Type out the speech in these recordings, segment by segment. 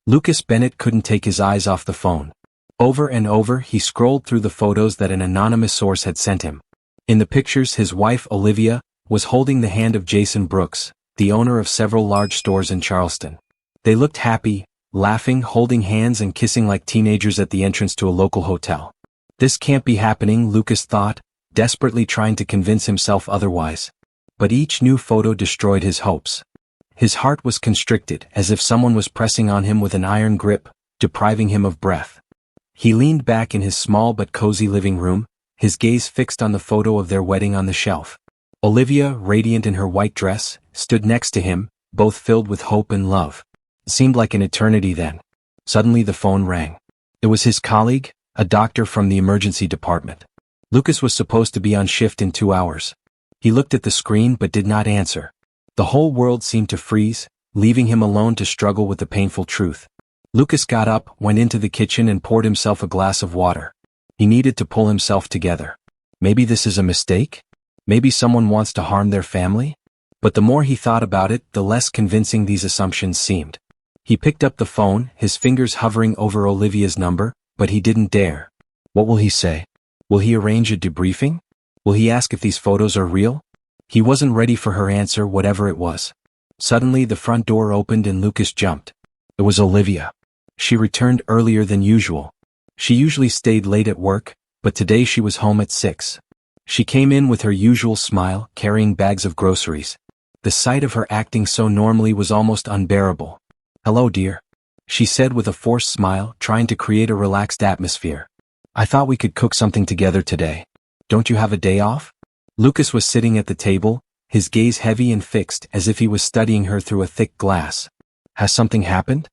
Lucas Bennett couldn't take his eyes off the phone. Over and over he scrolled through the photos that an anonymous source had sent him. In the pictures his wife, Olivia, was holding the hand of Jason Brooks, the owner of several large stores in Charleston. They looked happy, laughing, holding hands and kissing like teenagers at the entrance to a local hotel. This can't be happening, Lucas thought, desperately trying to convince himself otherwise. But each new photo destroyed his hopes. His heart was constricted, as if someone was pressing on him with an iron grip, depriving him of breath. He leaned back in his small but cozy living room, his gaze fixed on the photo of their wedding on the shelf. Olivia, radiant in her white dress, stood next to him, both filled with hope and love. It seemed like an eternity then. Suddenly the phone rang. It was his colleague, a doctor from the emergency department. Lucas was supposed to be on shift in 2 hours. He looked at the screen but did not answer. The whole world seemed to freeze, leaving him alone to struggle with the painful truth. Lucas got up, went into the kitchen and poured himself a glass of water. He needed to pull himself together. Maybe this is a mistake? Maybe someone wants to harm their family? But the more he thought about it, the less convincing these assumptions seemed. He picked up the phone, his fingers hovering over Olivia's number, but he didn't dare. What will he say? Will he arrange a debriefing? Will he ask if these photos are real? He wasn't ready for her answer, whatever it was. Suddenly the front door opened and Lucas jumped. It was Olivia. She returned earlier than usual. She usually stayed late at work, but today she was home at 6. She came in with her usual smile, carrying bags of groceries. The sight of her acting so normally was almost unbearable. "Hello, dear," she said with a forced smile, trying to create a relaxed atmosphere. "I thought we could cook something together today. Don't you have a day off?" Lucas was sitting at the table, his gaze heavy and fixed as if he was studying her through a thick glass. "Has something happened?"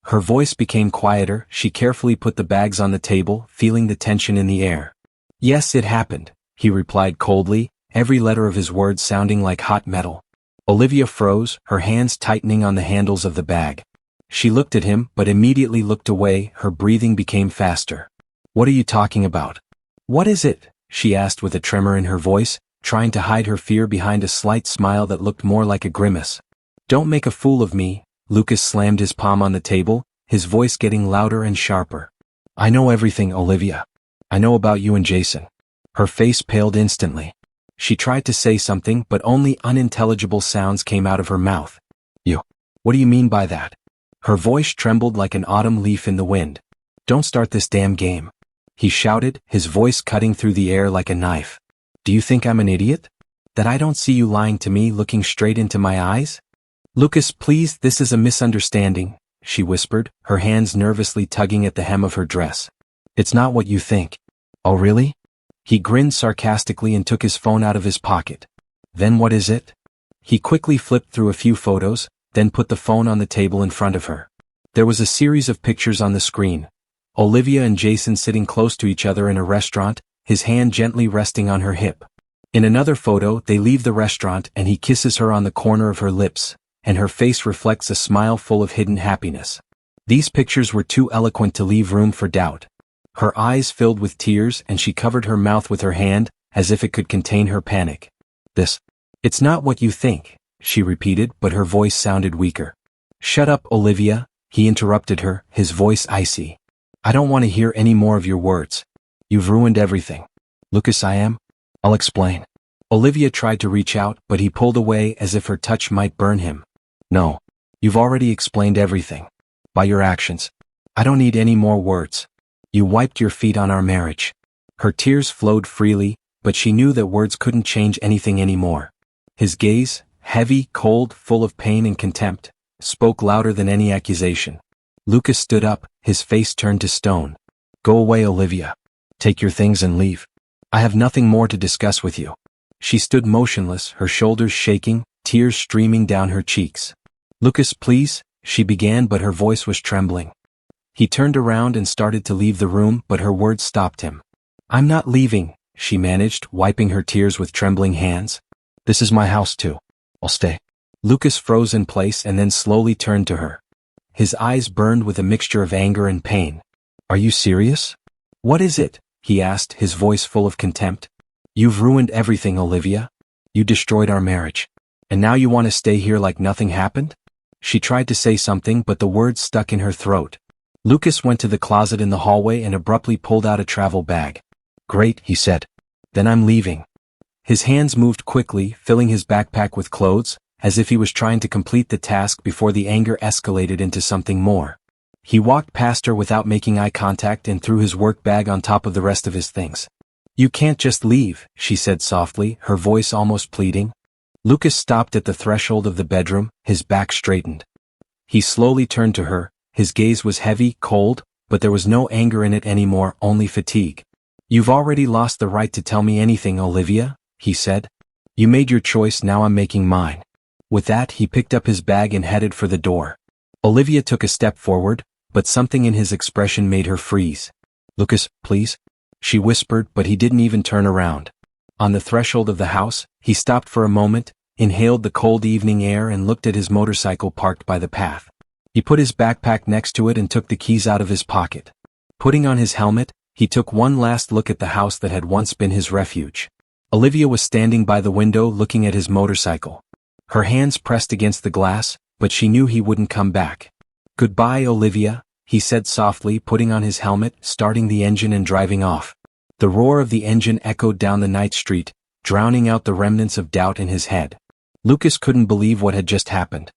Her voice became quieter, she carefully put the bags on the table, feeling the tension in the air. "Yes, it happened," he replied coldly, every letter of his words sounding like hot metal. Olivia froze, her hands tightening on the handles of the bag. She looked at him, but immediately looked away, her breathing became faster. "What are you talking about? What is it?" she asked with a tremor in her voice, trying to hide her fear behind a slight smile that looked more like a grimace. "Don't make a fool of me." Lucas slammed his palm on the table, his voice getting louder and sharper. "I know everything, Olivia. I know about you and Jason." Her face paled instantly. She tried to say something, but only unintelligible sounds came out of her mouth. "You. What do you mean by that?" Her voice trembled like an autumn leaf in the wind. "Don't start this damn game," he shouted, his voice cutting through the air like a knife. "Do you think I'm an idiot? That I don't see you lying to me, looking straight into my eyes?" "Lucas, please, this is a misunderstanding," she whispered, her hands nervously tugging at the hem of her dress. "It's not what you think." "Oh really?" He grinned sarcastically and took his phone out of his pocket. "Then what is it?" He quickly flipped through a few photos, then put the phone on the table in front of her. There was a series of pictures on the screen. Olivia and Jason sitting close to each other in a restaurant, his hand gently resting on her hip. In another photo, they leave the restaurant and he kisses her on the corner of her lips, and her face reflects a smile full of hidden happiness. These pictures were too eloquent to leave room for doubt. Her eyes filled with tears and she covered her mouth with her hand, as if it could contain her panic. It's not what you think," she repeated, but her voice sounded weaker. "Shut up, Olivia," he interrupted her, his voice icy. "I don't want to hear any more of your words. You've ruined everything." "Lucas, I'll explain." Olivia tried to reach out, but he pulled away as if her touch might burn him. "No. You've already explained everything. By your actions. I don't need any more words. You wiped your feet on our marriage." Her tears flowed freely, but she knew that words couldn't change anything anymore. His gaze, heavy, cold, full of pain and contempt, spoke louder than any accusation. Lucas stood up, his face turned to stone. "Go away, Olivia. Take your things and leave. I have nothing more to discuss with you." She stood motionless, her shoulders shaking, tears streaming down her cheeks. "Lucas, please," she began, but her voice was trembling. He turned around and started to leave the room, but her words stopped him. "I'm not leaving," she managed, wiping her tears with trembling hands. "This is my house too. I'll stay." Lucas froze in place and then slowly turned to her. His eyes burned with a mixture of anger and pain. "Are you serious?" "What is it?" he asked, his voice full of contempt. "You've ruined everything, Olivia. You destroyed our marriage. And now you want to stay here like nothing happened?" She tried to say something but the words stuck in her throat. Lucas went to the closet in the hallway and abruptly pulled out a travel bag. "Great," he said. "Then I'm leaving." His hands moved quickly, filling his backpack with clothes, as if he was trying to complete the task before the anger escalated into something more. He walked past her without making eye contact and threw his work bag on top of the rest of his things. "You can't just leave," she said softly, her voice almost pleading. Lucas stopped at the threshold of the bedroom, his back straightened. He slowly turned to her, his gaze was heavy, cold, but there was no anger in it anymore, only fatigue. "You've already lost the right to tell me anything, Olivia," he said. "You made your choice, now I'm making mine." With that, he picked up his bag and headed for the door. Olivia took a step forward, but something in his expression made her freeze. "Lucas, please," she whispered, but he didn't even turn around. On the threshold of the house, he stopped for a moment, inhaled the cold evening air and looked at his motorcycle parked by the path. He put his backpack next to it and took the keys out of his pocket. Putting on his helmet, he took one last look at the house that had once been his refuge. Olivia was standing by the window looking at his motorcycle. Her hands pressed against the glass, but she knew he wouldn't come back. "Goodbye, Olivia," he said softly, putting on his helmet, starting the engine and driving off. The roar of the engine echoed down the night street, drowning out the remnants of doubt in his head. Lucas couldn't believe what had just happened.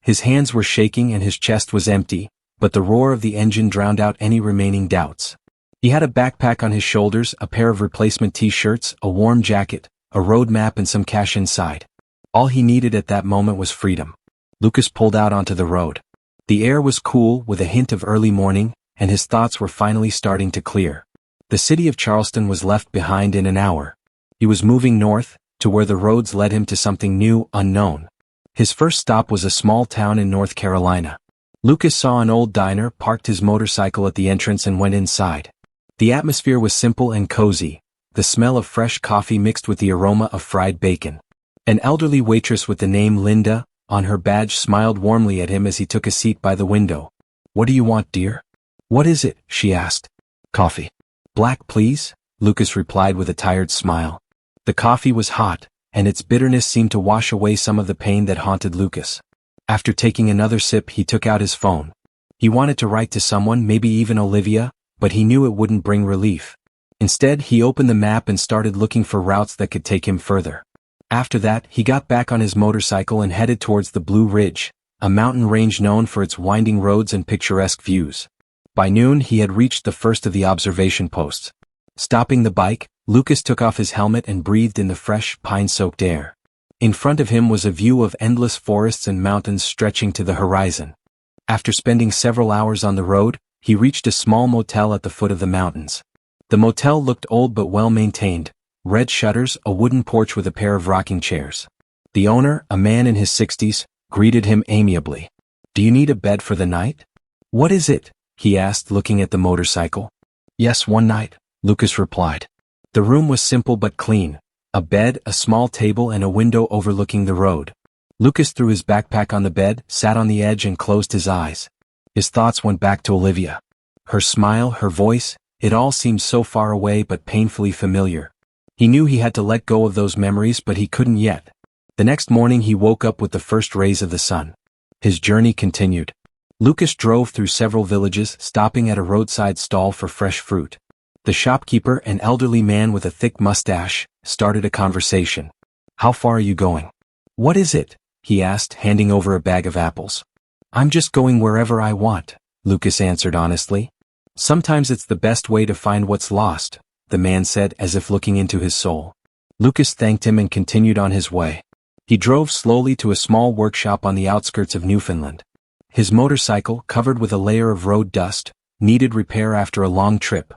His hands were shaking and his chest was empty, but the roar of the engine drowned out any remaining doubts. He had a backpack on his shoulders, a pair of replacement t-shirts, a warm jacket, a road map and some cash inside. All he needed at that moment was freedom. Lucas pulled out onto the road. The air was cool with a hint of early morning, and his thoughts were finally starting to clear. The city of Charleston was left behind in an hour. He was moving north, to where the roads led him to something new, unknown. His first stop was a small town in North Carolina. Lucas saw an old diner, parked his motorcycle at the entrance and went inside. The atmosphere was simple and cozy, the smell of fresh coffee mixed with the aroma of fried bacon. An elderly waitress with the name Linda on her badge smiled warmly at him as he took a seat by the window. "What do you want, dear?" "What is it?" she asked. "Coffee." "Black, please," Lucas replied with a tired smile. The coffee was hot, and its bitterness seemed to wash away some of the pain that haunted Lucas. After taking another sip, he took out his phone. He wanted to write to someone, maybe even Olivia, but he knew it wouldn't bring relief. Instead, he opened the map and started looking for routes that could take him further. After that, he got back on his motorcycle and headed towards the Blue Ridge, a mountain range known for its winding roads and picturesque views. By noon, he had reached the first of the observation posts. Stopping the bike, Lucas took off his helmet and breathed in the fresh, pine-soaked air. In front of him was a view of endless forests and mountains stretching to the horizon. After spending several hours on the road, he reached a small motel at the foot of the mountains. The motel looked old but well-maintained, red shutters, a wooden porch with a pair of rocking chairs. The owner, a man in his 60s, greeted him amiably. "Do you need a bed for the night?" "What is it?" he asked, looking at the motorcycle. "Yes, one night," Lucas replied. The room was simple but clean, a bed, a small table and a window overlooking the road. Lucas threw his backpack on the bed, sat on the edge and closed his eyes. His thoughts went back to Olivia. Her smile, her voice, it all seemed so far away but painfully familiar. He knew he had to let go of those memories, but he couldn't yet. The next morning he woke up with the first rays of the sun. His journey continued. Lucas drove through several villages, stopping at a roadside stall for fresh fruit. The shopkeeper, an elderly man with a thick mustache, started a conversation. "How far are you going?" "What is it?" he asked, handing over a bag of apples. "I'm just going wherever I want," Lucas answered honestly. "Sometimes it's the best way to find what's lost," the man said, as if looking into his soul. Lucas thanked him and continued on his way. He drove slowly to a small workshop on the outskirts of Newfoundland. His motorcycle, covered with a layer of road dust, needed repair after a long trip.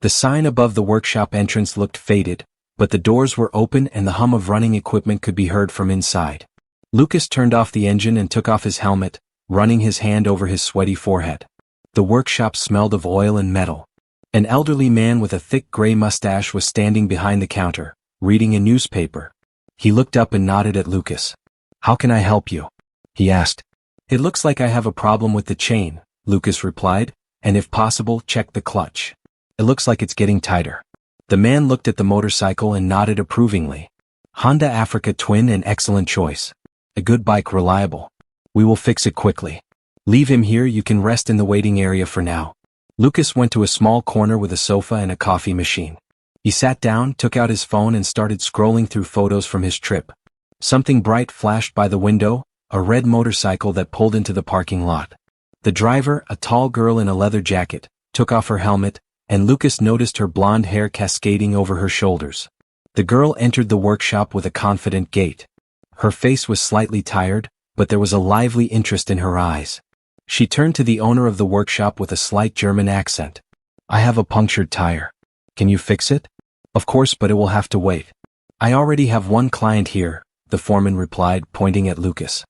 The sign above the workshop entrance looked faded, but the doors were open and the hum of running equipment could be heard from inside. Lucas turned off the engine and took off his helmet, running his hand over his sweaty forehead. The workshop smelled of oil and metal. An elderly man with a thick gray mustache was standing behind the counter, reading a newspaper. He looked up and nodded at Lucas. "How can I help you?" he asked. "It looks like I have a problem with the chain," Lucas replied, "and if possible, check the clutch. It looks like it's getting tighter." The man looked at the motorcycle and nodded approvingly. "Honda Africa Twin, an excellent choice. A good bike, reliable." We will fix it quickly. Leave him here, you can rest in the waiting area for now. Lucas went to a small corner with a sofa and a coffee machine. He sat down, took out his phone and started scrolling through photos from his trip. Something bright flashed by the window, a red motorcycle that pulled into the parking lot. The driver, a tall girl in a leather jacket, took off her helmet, and Lucas noticed her blonde hair cascading over her shoulders. The girl entered the workshop with a confident gait. Her face was slightly tired, but there was a lively interest in her eyes. She turned to the owner of the workshop with a slight German accent. I have a punctured tire. Can you fix it? Of course, but it will have to wait. I already have one client here, the foreman replied, pointing at Lucas.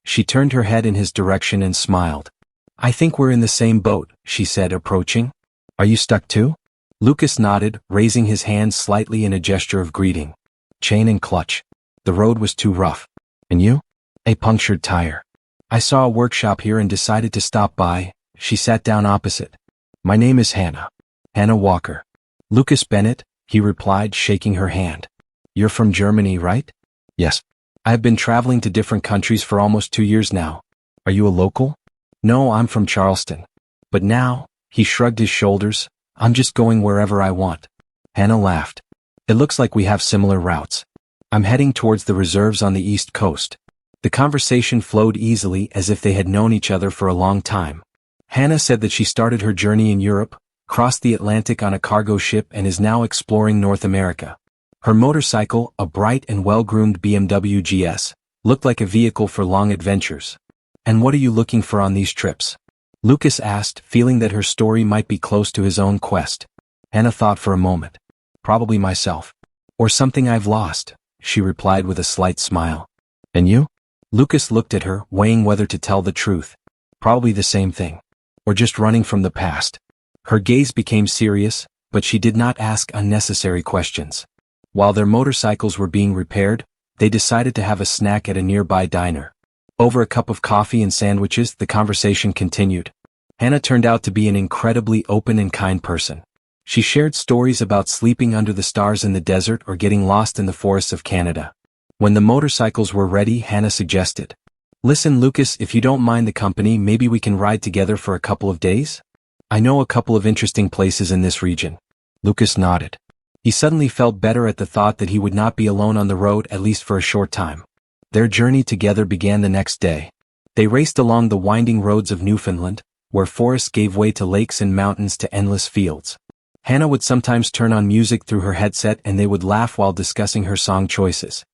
She turned her head in his direction and smiled. I think we're in the same boat, she said, approaching. Are you stuck too? Lucas nodded, raising his hand slightly in a gesture of greeting. Chain and clutch. The road was too rough. And you? A punctured tire. I saw a workshop here and decided to stop by. She sat down opposite. My name is Hannah. Hannah Walker. Lucas Bennett, he replied, shaking her hand. You're from Germany, right? Yes. I have been traveling to different countries for almost 2 years now. Are you a local? No, I'm from Charleston. But now, he shrugged his shoulders, I'm just going wherever I want. Hannah laughed. It looks like we have similar routes. I'm heading towards the reserves on the East Coast. The conversation flowed easily as if they had known each other for a long time. Hannah said that she started her journey in Europe, crossed the Atlantic on a cargo ship and is now exploring North America. Her motorcycle, a bright and well-groomed BMW GS, looked like a vehicle for long adventures. And what are you looking for on these trips? Lucas asked, feeling that her story might be close to his own quest. Hannah thought for a moment. Probably myself. Or something I've lost, she replied with a slight smile. And you? Lucas looked at her, weighing whether to tell the truth. Probably the same thing. Or just running from the past. Her gaze became serious, but she did not ask unnecessary questions. While their motorcycles were being repaired, they decided to have a snack at a nearby diner. Over a cup of coffee and sandwiches, the conversation continued. Hannah turned out to be an incredibly open and kind person. She shared stories about sleeping under the stars in the desert or getting lost in the forests of Canada. When the motorcycles were ready, Hannah suggested, Listen, Lucas, if you don't mind the company, maybe we can ride together for a couple of days? I know a couple of interesting places in this region. Lucas nodded. He suddenly felt better at the thought that he would not be alone on the road, at least for a short time. Their journey together began the next day. They raced along the winding roads of Newfoundland, where forests gave way to lakes and mountains to endless fields. Hannah would sometimes turn on music through her headset and they would laugh while discussing her song choices.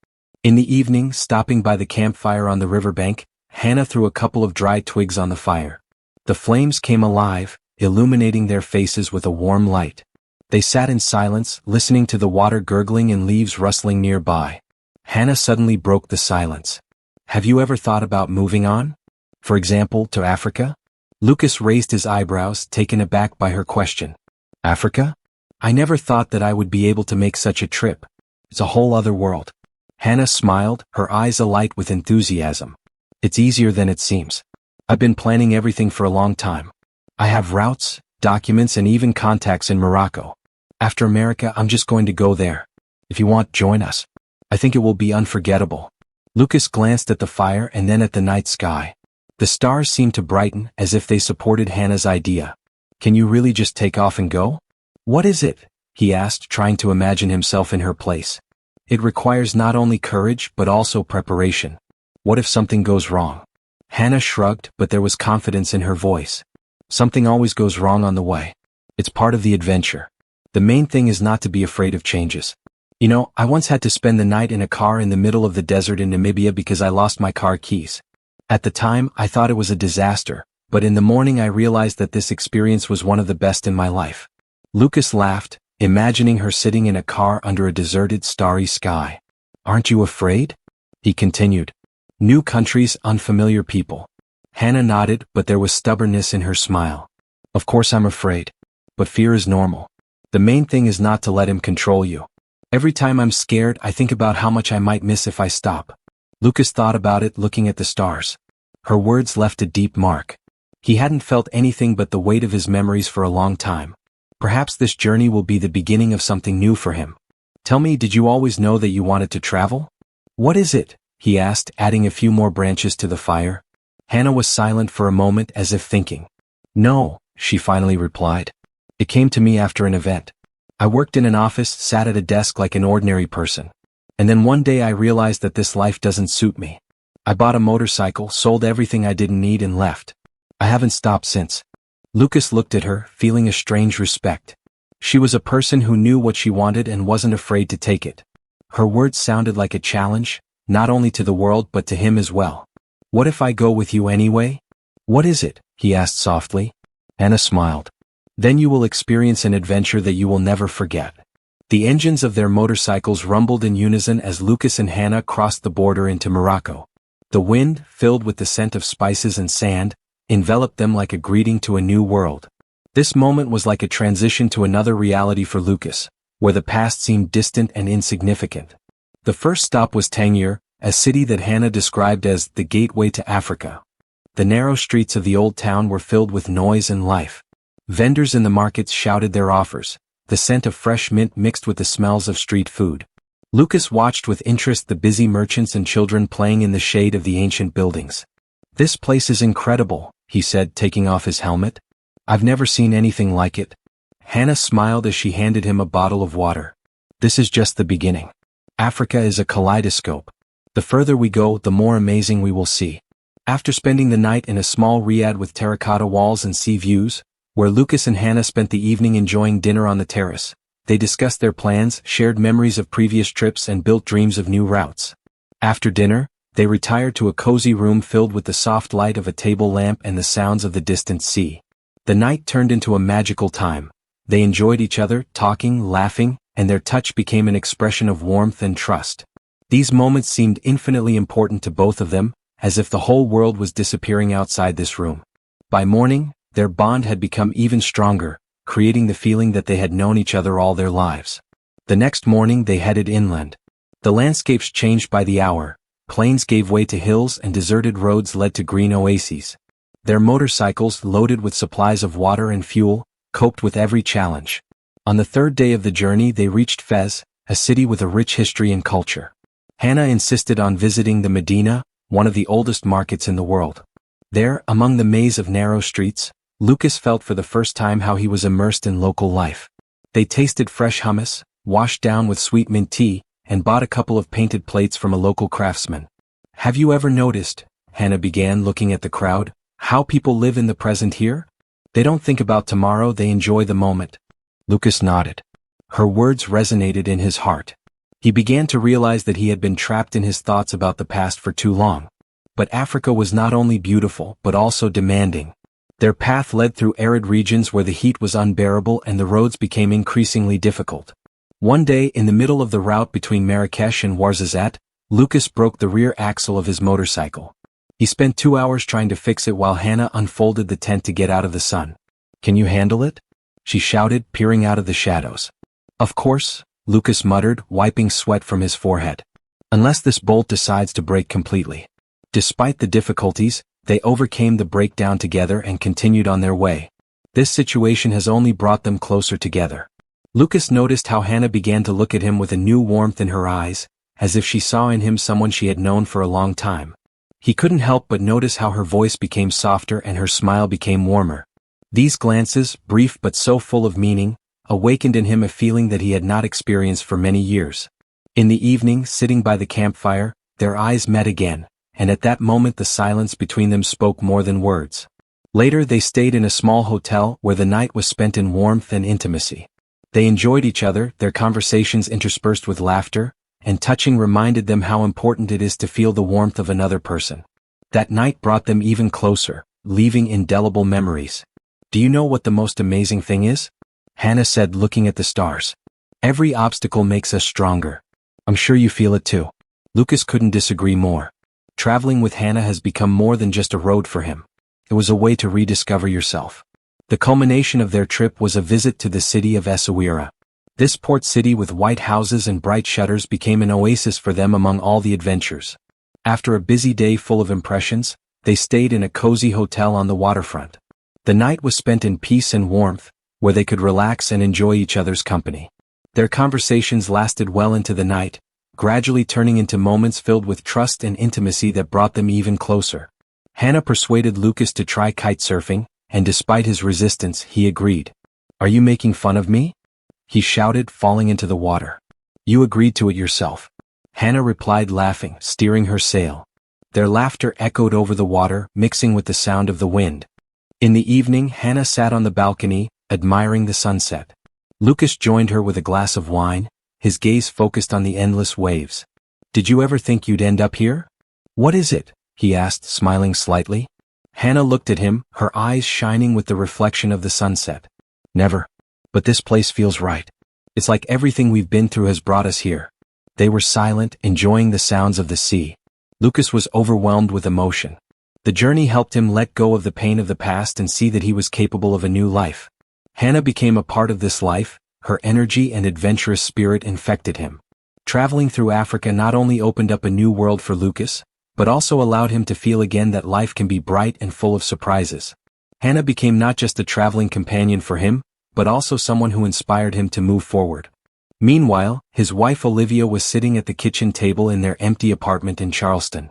In the evening, stopping by the campfire on the riverbank, Hannah threw a couple of dry twigs on the fire. The flames came alive, illuminating their faces with a warm light. They sat in silence, listening to the water gurgling and leaves rustling nearby. Hannah suddenly broke the silence. Have you ever thought about moving on? For example, to Africa? Lucas raised his eyebrows, taken aback by her question. Africa? I never thought that I would be able to make such a trip. It's a whole other world. Hannah smiled, her eyes alight with enthusiasm. It's easier than it seems. I've been planning everything for a long time. I have routes, documents and even contacts in Morocco. After America, I'm just going to go there. If you want, join us. I think it will be unforgettable. Lucas glanced at the fire and then at the night sky. The stars seemed to brighten as if they supported Hannah's idea. Can you really just take off and go? What is it? He asked, trying to imagine himself in her place. It requires not only courage but also preparation. What if something goes wrong? Hannah shrugged, but there was confidence in her voice. Something always goes wrong on the way. It's part of the adventure. The main thing is not to be afraid of changes. You know, I once had to spend the night in a car in the middle of the desert in Namibia because I lost my car keys. At the time, I thought it was a disaster, but in the morning I realized that this experience was one of the best in my life. Lucas laughed, imagining her sitting in a car under a deserted, starry sky. Aren't you afraid? He continued. New countries, unfamiliar people. Hannah nodded, but there was stubbornness in her smile. Of course I'm afraid. But fear is normal. The main thing is not to let him control you. Every time I'm scared, I think about how much I might miss if I stop. Lucas thought about it, looking at the stars. Her words left a deep mark. He hadn't felt anything but the weight of his memories for a long time. Perhaps this journey will be the beginning of something new for him. Tell me, did you always know that you wanted to travel? What is it? He asked, adding a few more branches to the fire. Hannah was silent for a moment as if thinking. No, she finally replied. It came to me after an event. I worked in an office, sat at a desk like an ordinary person. And then one day I realized that this life doesn't suit me. I bought a motorcycle, sold everything I didn't need and left. I haven't stopped since. Lucas looked at her, feeling a strange respect. She was a person who knew what she wanted and wasn't afraid to take it. Her words sounded like a challenge, not only to the world but to him as well. What if I go with you anyway? What is it? He asked softly. Hannah smiled. Then you will experience an adventure that you will never forget. The engines of their motorcycles rumbled in unison as Lucas and Hannah crossed the border into Morocco. The wind, filled with the scent of spices and sand, enveloped them like a greeting to a new world. This moment was like a transition to another reality for Lucas, where the past seemed distant and insignificant. The first stop was Tangier, a city that Hannah described as the gateway to Africa. The narrow streets of the old town were filled with noise and life. Vendors in the markets shouted their offers, the scent of fresh mint mixed with the smells of street food. Lucas watched with interest the busy merchants and children playing in the shade of the ancient buildings. This place is incredible, he said, taking off his helmet. I've never seen anything like it. Hannah smiled as she handed him a bottle of water. This is just the beginning. Africa is a kaleidoscope. The further we go, the more amazing we will see. After spending the night in a small riad with terracotta walls and sea views, where Lucas and Hannah spent the evening enjoying dinner on the terrace, they discussed their plans, shared memories of previous trips and built dreams of new routes. After dinner, they retired to a cozy room filled with the soft light of a table lamp and the sounds of the distant sea. The night turned into a magical time. They enjoyed each other, talking, laughing, and their touch became an expression of warmth and trust. These moments seemed infinitely important to both of them, as if the whole world was disappearing outside this room. By morning, their bond had become even stronger, creating the feeling that they had known each other all their lives. The next morning they headed inland. The landscapes changed by the hour. Plains gave way to hills and deserted roads led to green oases. Their motorcycles, loaded with supplies of water and fuel, coped with every challenge. On the third day of the journey they reached Fez, a city with a rich history and culture. Hannah insisted on visiting the Medina, one of the oldest markets in the world. There, among the maze of narrow streets, Lucas felt for the first time how he was immersed in local life. They tasted fresh hummus, washed down with sweet mint tea, and bought a couple of painted plates from a local craftsman. Have you ever noticed, Hannah began, looking at the crowd, how people live in the present here? They don't think about tomorrow, they enjoy the moment. Lucas nodded. Her words resonated in his heart. He began to realize that he had been trapped in his thoughts about the past for too long. But Africa was not only beautiful but also demanding. Their path led through arid regions where the heat was unbearable and the roads became increasingly difficult. One day, in the middle of the route between Marrakesh and Ouarzazate, Lucas broke the rear axle of his motorcycle. He spent 2 hours trying to fix it while Hannah unfolded the tent to get out of the sun. Can you handle it? She shouted, peering out of the shadows. Of course, Lucas muttered, wiping sweat from his forehead. Unless this bolt decides to break completely. Despite the difficulties, they overcame the breakdown together and continued on their way. This situation has only brought them closer together. Lucas noticed how Hannah began to look at him with a new warmth in her eyes, as if she saw in him someone she had known for a long time. He couldn't help but notice how her voice became softer and her smile became warmer. These glances, brief but so full of meaning, awakened in him a feeling that he had not experienced for many years. In the evening, sitting by the campfire, their eyes met again, and at that moment the silence between them spoke more than words. Later they stayed in a small hotel where the night was spent in warmth and intimacy. They enjoyed each other, their conversations interspersed with laughter, and touching reminded them how important it is to feel the warmth of another person. That night brought them even closer, leaving indelible memories. Do you know what the most amazing thing is? Hannah said, looking at the stars. Every obstacle makes us stronger. I'm sure you feel it too. Lucas couldn't disagree more. Traveling with Hannah has become more than just a road for him. It was a way to rediscover yourself. The culmination of their trip was a visit to the city of Essaouira. This port city with white houses and bright shutters became an oasis for them among all the adventures. After a busy day full of impressions, they stayed in a cozy hotel on the waterfront. The night was spent in peace and warmth, where they could relax and enjoy each other's company. Their conversations lasted well into the night, gradually turning into moments filled with trust and intimacy that brought them even closer. Hannah persuaded Lucas to try kitesurfing, and despite his resistance, he agreed. "Are you making fun of me?" he shouted, falling into the water. "You agreed to it yourself." Hannah replied, laughing, steering her sail. Their laughter echoed over the water, mixing with the sound of the wind. In the evening, Hannah sat on the balcony, admiring the sunset. Lucas joined her with a glass of wine, his gaze focused on the endless waves. "Did you ever think you'd end up here?" "What is it?" he asked, smiling slightly. Hannah looked at him, her eyes shining with the reflection of the sunset. "Never. But this place feels right. It's like everything we've been through has brought us here." They were silent, enjoying the sounds of the sea. Lucas was overwhelmed with emotion. The journey helped him let go of the pain of the past and see that he was capable of a new life. Hannah became a part of this life, her energy and adventurous spirit infected him. Traveling through Africa not only opened up a new world for Lucas, but also allowed him to feel again that life can be bright and full of surprises. Hannah became not just a traveling companion for him, but also someone who inspired him to move forward. Meanwhile, his wife Olivia was sitting at the kitchen table in their empty apartment in Charleston.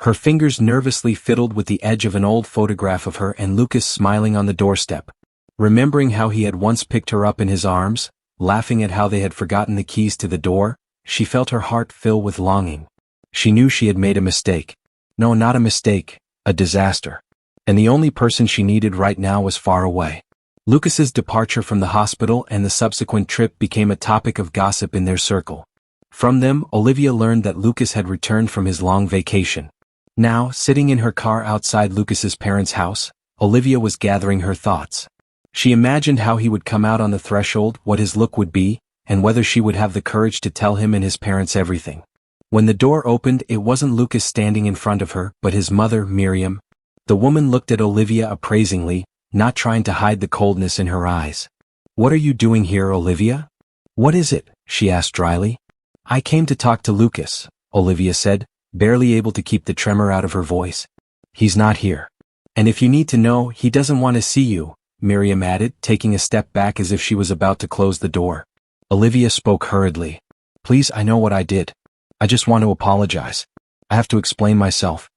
Her fingers nervously fiddled with the edge of an old photograph of her and Lucas smiling on the doorstep. Remembering how he had once picked her up in his arms, laughing at how they had forgotten the keys to the door, she felt her heart fill with longing. She knew she had made a mistake. No, not a mistake, a disaster. And the only person she needed right now was far away. Lucas's departure from the hospital and the subsequent trip became a topic of gossip in their circle. From them, Olivia learned that Lucas had returned from his long vacation. Now, sitting in her car outside Lucas's parents' house, Olivia was gathering her thoughts. She imagined how he would come out on the threshold, what his look would be, and whether she would have the courage to tell him and his parents everything. When the door opened, it wasn't Lucas standing in front of her, but his mother, Miriam. The woman looked at Olivia appraisingly, not trying to hide the coldness in her eyes. "What are you doing here, Olivia?" "What is it?" she asked dryly. "I came to talk to Lucas," Olivia said, barely able to keep the tremor out of her voice. "He's not here. And if you need to know, he doesn't want to see you," Miriam added, taking a step back as if she was about to close the door. Olivia spoke hurriedly. "Please, I know what I did. I just want to apologize. I have to explain myself."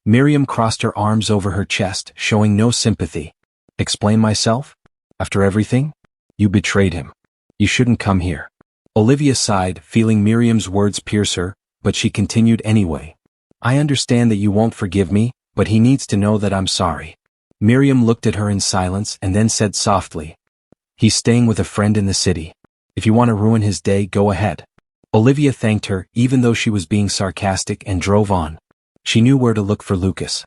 Miriam crossed her arms over her chest, showing no sympathy. "Explain myself? After everything? You betrayed him. You shouldn't come here." Olivia sighed, feeling Miriam's words pierce her, but she continued anyway. "I understand that you won't forgive me, but he needs to know that I'm sorry." Miriam looked at her in silence and then said softly, "He's staying with a friend in the city. If you want to ruin his day, go ahead." Olivia thanked her, even though she was being sarcastic, and drove on. She knew where to look for Lucas.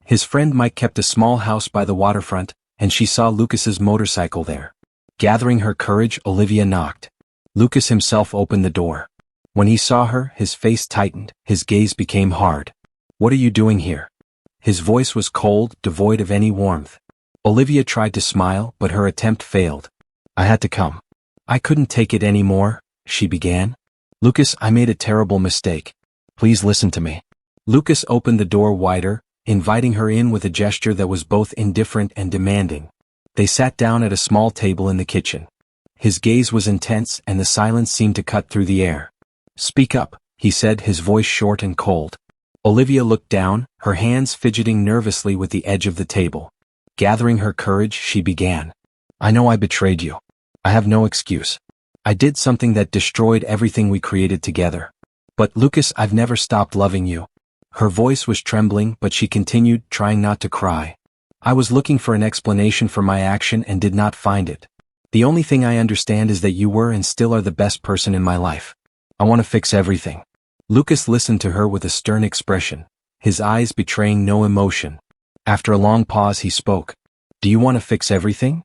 His friend Mike kept a small house by the waterfront, and she saw Lucas's motorcycle there. Gathering her courage, Olivia knocked. Lucas himself opened the door. When he saw her, his face tightened, his gaze became hard. "What are you doing here?" His voice was cold, devoid of any warmth. Olivia tried to smile, but her attempt failed. "I had to come. I couldn't take it anymore," she began. "Lucas, I made a terrible mistake. Please listen to me." Lucas opened the door wider, inviting her in with a gesture that was both indifferent and demanding. They sat down at a small table in the kitchen. His gaze was intense and the silence seemed to cut through the air. "Speak up," he said, his voice short and cold. Olivia looked down, her hands fidgeting nervously with the edge of the table. Gathering her courage, she began. "I know I betrayed you. I have no excuse. I did something that destroyed everything we created together. But Lucas, I've never stopped loving you." Her voice was trembling, but she continued, trying not to cry. "I was looking for an explanation for my action and did not find it. The only thing I understand is that you were and still are the best person in my life. I want to fix everything." Lucas listened to her with a stern expression, his eyes betraying no emotion. After a long pause, he spoke. "Do you want to fix everything?"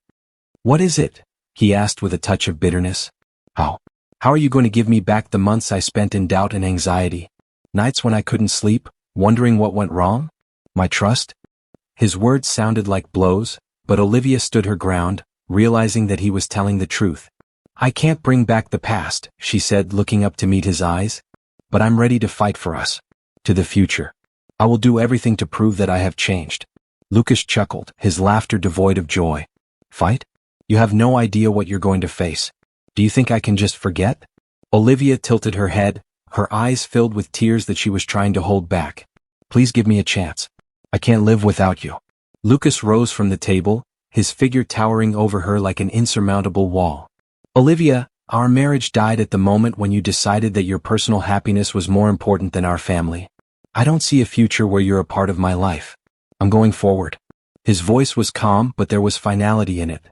"What is it?" he asked with a touch of bitterness. How are you going to give me back the months I spent in doubt and anxiety? Nights when I couldn't sleep, wondering what went wrong? My trust?" His words sounded like blows, but Olivia stood her ground, realizing that he was telling the truth. "I can't bring back the past," she said, looking up to meet his eyes. "But I'm ready to fight for us. To the future. I will do everything to prove that I have changed." Lucas chuckled, his laughter devoid of joy. "Fight? You have no idea what you're going to face. Do you think I can just forget?" Olivia tilted her head, her eyes filled with tears that she was trying to hold back. "Please give me a chance. I can't live without you. Lucas rose from the table, his figure towering over her like an insurmountable wall. Olivia, our marriage died at the moment when you decided that your personal happiness was more important than our family. I don't see a future where you're a part of my life. I'm going forward. His voice was calm, but there was finality in it.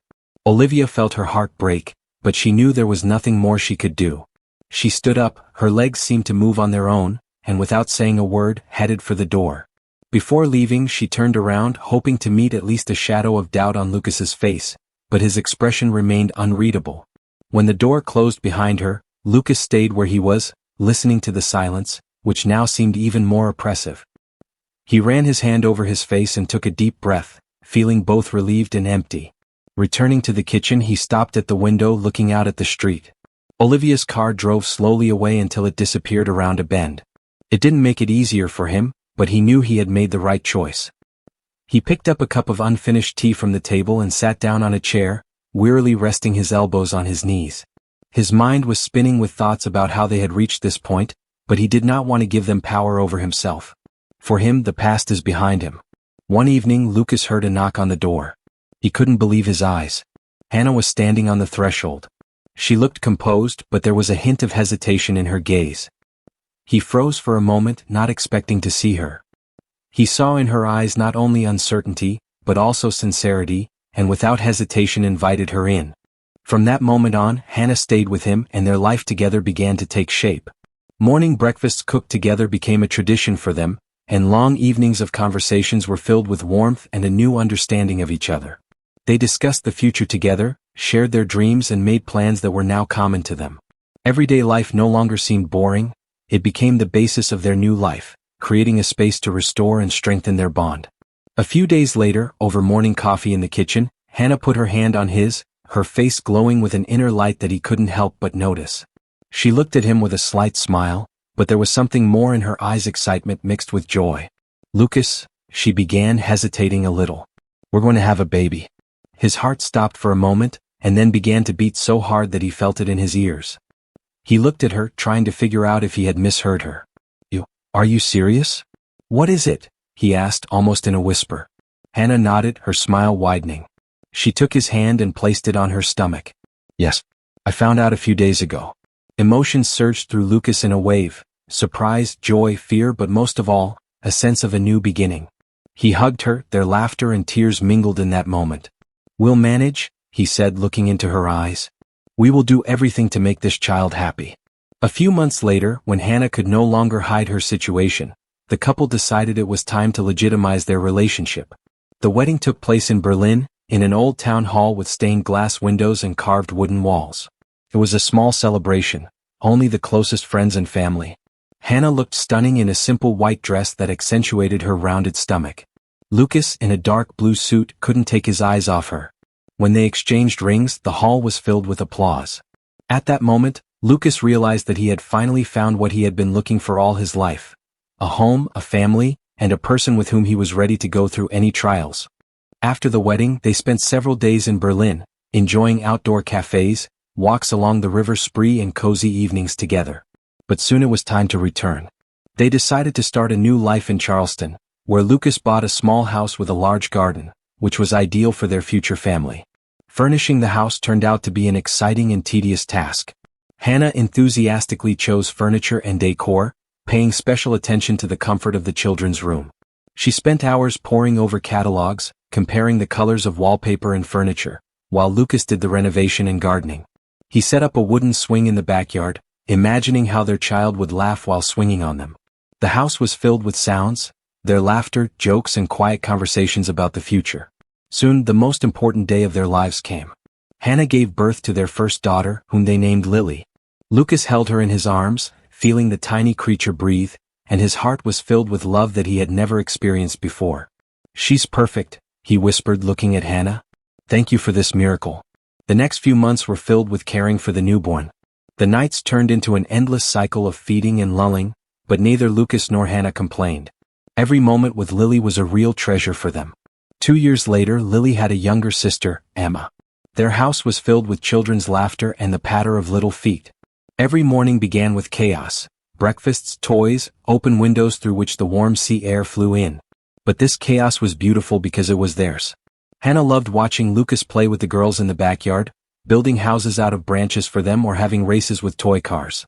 Olivia felt her heart break, but she knew there was nothing more she could do. She stood up, her legs seemed to move on their own, and without saying a word, headed for the door. Before leaving, she turned around, hoping to meet at least a shadow of doubt on Lucas's face, but his expression remained unreadable. When the door closed behind her, Lucas stayed where he was, listening to the silence, which now seemed even more oppressive. He ran his hand over his face and took a deep breath, feeling both relieved and empty. Returning to the kitchen, he stopped at the window looking out at the street. Olivia's car drove slowly away until it disappeared around a bend. It didn't make it easier for him, but he knew he had made the right choice. He picked up a cup of unfinished tea from the table and sat down on a chair, wearily resting his elbows on his knees. His mind was spinning with thoughts about how they had reached this point, but he did not want to give them power over himself. For him, the past is behind him. One evening, Lucas heard a knock on the door. He couldn't believe his eyes. Hannah was standing on the threshold. She looked composed, but there was a hint of hesitation in her gaze. He froze for a moment, not expecting to see her. He saw in her eyes not only uncertainty, but also sincerity, and without hesitation invited her in. From that moment on, Hannah stayed with him and their life together began to take shape. Morning breakfasts cooked together became a tradition for them, and long evenings of conversations were filled with warmth and a new understanding of each other. They discussed the future together, shared their dreams and made plans that were now common to them. Everyday life no longer seemed boring, it became the basis of their new life, creating a space to restore and strengthen their bond. A few days later, over morning coffee in the kitchen, Hannah put her hand on his, her face glowing with an inner light that he couldn't help but notice. She looked at him with a slight smile, but there was something more in her eyes, excitement mixed with joy. Lucas, she began, hesitating a little. We're going to have a baby. His heart stopped for a moment, and then began to beat so hard that he felt it in his ears. He looked at her, trying to figure out if he had misheard her. Are you serious? What is it? He asked, almost in a whisper. Hannah nodded, her smile widening. She took his hand and placed it on her stomach. Yes. I found out a few days ago. Emotions surged through Lucas in a wave, surprise, joy, fear, but most of all, a sense of a new beginning. He hugged her, their laughter and tears mingled in that moment. We'll manage, he said, looking into her eyes. We will do everything to make this child happy. A few months later, when Hannah could no longer hide her situation, the couple decided it was time to legitimize their relationship. The wedding took place in Berlin, in an old town hall with stained glass windows and carved wooden walls. It was a small celebration, only the closest friends and family. Hannah looked stunning in a simple white dress that accentuated her rounded stomach. Lucas, in a dark blue suit, couldn't take his eyes off her. When they exchanged rings, the hall was filled with applause. At that moment, Lucas realized that he had finally found what he had been looking for all his life. A home, a family, and a person with whom he was ready to go through any trials. After the wedding, they spent several days in Berlin, enjoying outdoor cafes, walks along the river Spree and cozy evenings together. But soon it was time to return. They decided to start a new life in Charleston, where Lucas bought a small house with a large garden, which was ideal for their future family. Furnishing the house turned out to be an exciting and tedious task. Hannah enthusiastically chose furniture and decor, paying special attention to the comfort of the children's room. She spent hours poring over catalogs, comparing the colors of wallpaper and furniture, while Lucas did the renovation and gardening. He set up a wooden swing in the backyard, imagining how their child would laugh while swinging on them. The house was filled with sounds, their laughter, jokes and quiet conversations about the future. Soon, the most important day of their lives came. Hannah gave birth to their first daughter, whom they named Lily. Lucas held her in his arms, feeling the tiny creature breathe, and his heart was filled with love that he had never experienced before. She's perfect, he whispered, looking at Hannah. Thank you for this miracle. The next few months were filled with caring for the newborn. The nights turned into an endless cycle of feeding and lulling, but neither Lucas nor Hannah complained. Every moment with Lily was a real treasure for them. 2 years later, Lily had a younger sister, Emma. Their house was filled with children's laughter and the patter of little feet. Every morning began with chaos, breakfasts, toys, open windows through which the warm sea air flew in. But this chaos was beautiful because it was theirs. Hannah loved watching Lucas play with the girls in the backyard, building houses out of branches for them or having races with toy cars.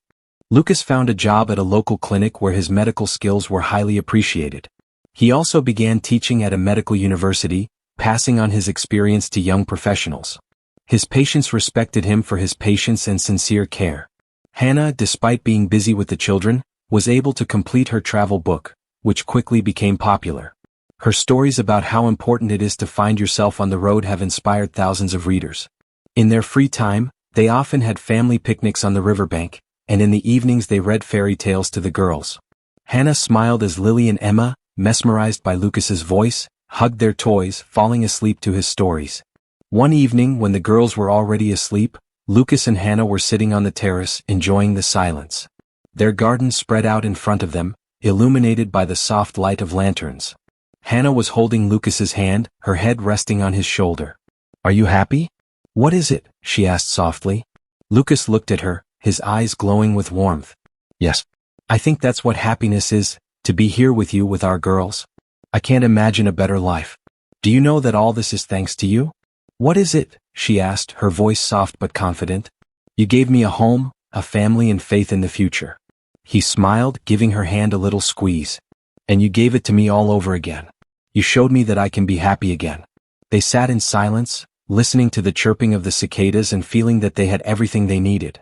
Lucas found a job at a local clinic where his medical skills were highly appreciated. He also began teaching at a medical university, passing on his experience to young professionals. His patients respected him for his patience and sincere care. Hannah, despite being busy with the children, was able to complete her travel book, which quickly became popular. Her stories about how important it is to find yourself on the road have inspired thousands of readers. In their free time, they often had family picnics on the riverbank, and in the evenings they read fairy tales to the girls. Hannah smiled as Lily and Emma, mesmerized by Lucas's voice, hugged their toys, falling asleep to his stories. One evening when the girls were already asleep, Lucas and Hannah were sitting on the terrace, enjoying the silence. Their garden spread out in front of them, illuminated by the soft light of lanterns. Hannah was holding Lucas's hand, her head resting on his shoulder. "Are you happy?" "What is it?" she asked softly. Lucas looked at her, his eyes glowing with warmth. "Yes. I think that's what happiness is, to be here with you with our girls. I can't imagine a better life. Do you know that all this is thanks to you?" "What is it?" she asked, her voice soft but confident. "You gave me a home, a family and faith in the future." He smiled, giving her hand a little squeeze. "And you gave it to me all over again. You showed me that I can be happy again." They sat in silence, listening to the chirping of the cicadas and feeling that they had everything they needed.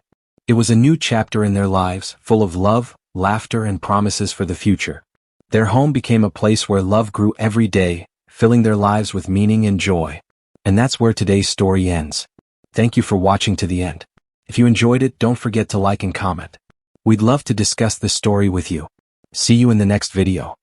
It was a new chapter in their lives, full of love, laughter and promises for the future. Their home became a place where love grew every day, filling their lives with meaning and joy. And that's where today's story ends. Thank you for watching to the end. If you enjoyed it, don't forget to like and comment. We'd love to discuss this story with you. See you in the next video.